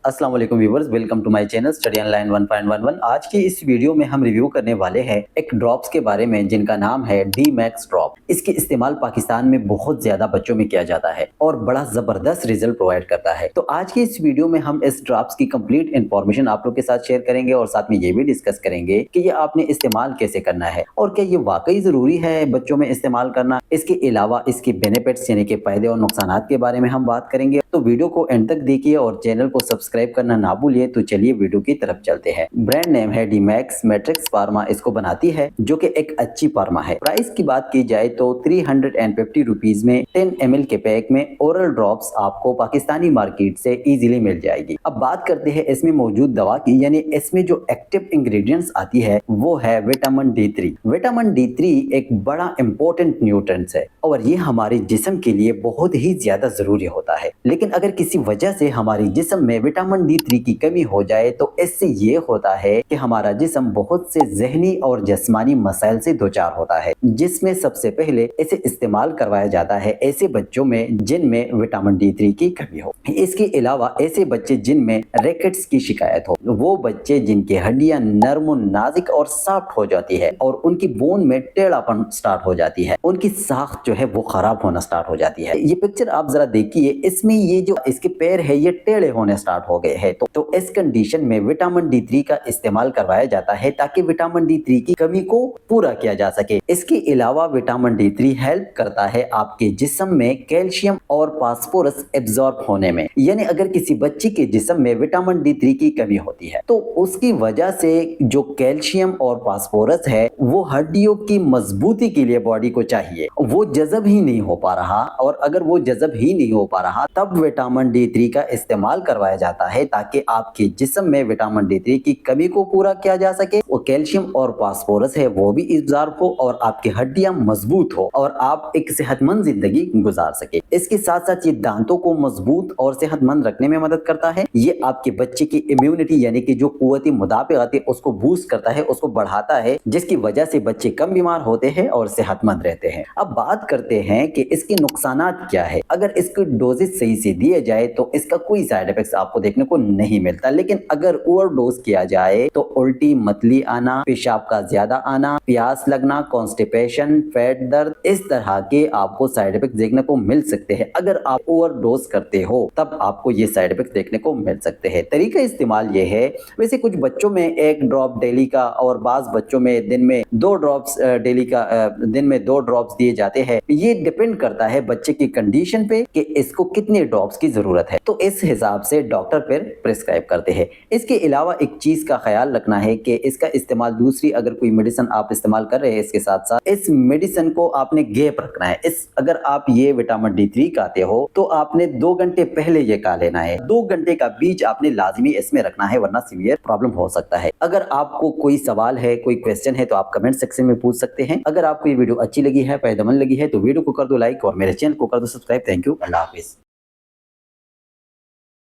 अस्सलाम वालेकुम viewers, welcome to my channel study online 1.11। आज की इस वीडियो में हम रिव्यू करने वाले हैं एक ड्रॉप्स के बारे में जिनका नाम है डी मैक्स ड्रॉप। इसके इस्तेमाल पाकिस्तान में बहुत ज्यादा बच्चों में किया जाता है और बड़ा जबरदस्त रिजल्ट प्रोवाइड करता है। तो आज की इस वीडियो में हम इस ड्रॉप्स की कंप्लीट इंफॉर्मेशन आप लोग के साथ शेयर करेंगे और साथ में ये भी डिस्कस करेंगे कि ये आपने इस्तेमाल कैसे करना है और क्या ये वाकई जरूरी है बच्चों में इस्तेमाल करना। इसके अलावा इसके बेनिफिट्स यानी कि फायदे और नुकसान के बारे में हम बात करेंगे। तो वीडियो को एंड तक देखिए और चैनल को सब्सक्राइब करना ना भूलिए। तो चलिए वीडियो की तरफ चलते हैं। ब्रांड नेम है डीमैक्स। मैट्रिक्स फार्मा इसको बनाती है जो कि एक अच्छी फार्मा है। प्राइस की बात की जाए तो 350 रुपीज में 10 ml के पैक में ओरल ड्रॉप्स आपको पाकिस्तानी मार्केट से इजीली मिल जाएगी। अब बात करते हैं इसमें मौजूद दवा की, यानी इसमें जो एक्टिव इंग्रेडिएंट्स आती है वो है विटामिन D3। विटामिन D3 एक बड़ा इंपॉर्टेंट न्यूट्रिएंट्स है और ये हमारे जिस्म के लिए बहुत ही ज्यादा जरूरी होता है। लेकिन अगर किसी वजह से हमारी जिस्म में विटामिन D3 की कमी हो जाए तो इससे ये होता है कि हमारा जिस्म बहुत से जहनी और जिस्मानी मसाइल से दो चार होता है, जिसमें सबसे पहले इसे इस्तेमाल करवाया जाता है ऐसे बच्चों में जिनमें विटामिन D3 की कमी हो। इसके अलावा ऐसे बच्चे जिनमें रैकेट्स की शिकायत हो, वो बच्चे जिनकी हड्डियां नरम नाजुक और सॉफ्ट हो जाती है और उनकी बोन में टेढ़ापन स्टार्ट हो जाती है, उनकी साख जो है वो खराब होना स्टार्ट हो जाती है। ये पिक्चर आप जरा देखिए, इसमें ये जो इसके पैर है ये टेढ़े होने स्टार्ट हो गए हैं। तो इस कंडीशन में विटामिन D3 का इस्तेमाल करवाया जाता है ताकि विटामिन D3 की कमी को पूरा किया जा सके। इसके अलावा विटामिन D3 हेल्प करता है आपके जिस्म में कैल्शियम और फास्फोरस एब्जॉर्ब होने में, यानी अगर किसी बच्चे के जिस्म में विटामिन D3 की कमी होती है तो उसकी वजह से जो कैल्शियम और फास्फोरस है वो हड्डियों की मजबूती के लिए बॉडी को चाहिए, वो जज़ब ही नहीं हो पा रहा। और अगर वो जज़ब ही नहीं हो पा रहा तब विटामिन D3 का इस्तेमाल करवाया जाता है ताकि आपके जिस्म में विटामिन D3 की कमी को पूरा किया जा सके, वो कैल्शियम और फास्फोरस है वो भी एब्जॉर्ब हो और आपकी हड्डियां मजबूत हो और आप एक सेहतमंद जिंदगी गुजार सके। इसके साथ साथ ये दांतों को मजबूत और सेहतमंद रखने में मदद करता है। ये आपके बच्चे की इम्यूनिटी यानी कि जो कुव्वती मुदाफ़अत है उसको बूस्ट करता है, उसको बढ़ाता है, जिसकी वजह से बच्चे कम बीमार होते हैं और सेहतमंद रहते हैं। अब बात करते हैं कि इसके नुकसानात क्या है। अगर इसकी डोजेज सही से दिए जाए तो इसका कोई साइड इफेक्ट्स आपको देखने को नहीं मिलता, लेकिन अगर ओवरडोज किया जाए तो उल्टी, मतली आना, पेशाब का ज्यादा आना, प्यास लगना, कॉन्स्टिपेशन, पेट दर्द, इस तरह के आपको साइड इफेक्ट देखने को मिल सकते हैं। अगर आप ओवरडोज करते हो तब आपको ये साइड इफेक्ट देखने को मिल सकते हैं। तरीका इस्तेमाल ये है, वैसे कुछ बच्चों में 1 ड्रॉप डेली का और बाज बच्चों में दिन में 2 ड्रॉप्स डेली का दिन में 2 ड्रॉप्स दिए जाते हैं। ये डिपेंड करता है बच्चे की कंडीशन पे कि इसको कितने ड्रॉप्स की जरूरत है, तो इस हिसाब से डॉक्टर फिर प्रिस्क्राइब करते हैं। इसके अलावा एक चीज का ख्याल रखना है कि इसका इस्तेमाल दूसरी अगर कोई मेडिसिन आप इस्तेमाल कर रहे हैं इसके साथ साथ इस मेडिसिन को आपने गैप रखना है। इस अगर आप ये विटामिन D3 खाते हो तो आपने 2 घंटे पहले ये खा लेना है, 2 घंटे का बीच आपने लाजमी इसमें रखना है वरना सीवियर प्रॉब्लम हो सकता है। अगर आपको कोई सवाल है, कोई क्वेश्चन है तो आप कमेंट सेक्शन में पूछ सकते हैं। अगर आपको ये वीडियो अच्छी लगी है, फायदेमंद लगी है तो वीडियो को कर दो लाइक और मेरे चैनल को कर दो subscribe. Thank you, Allah Hafiz.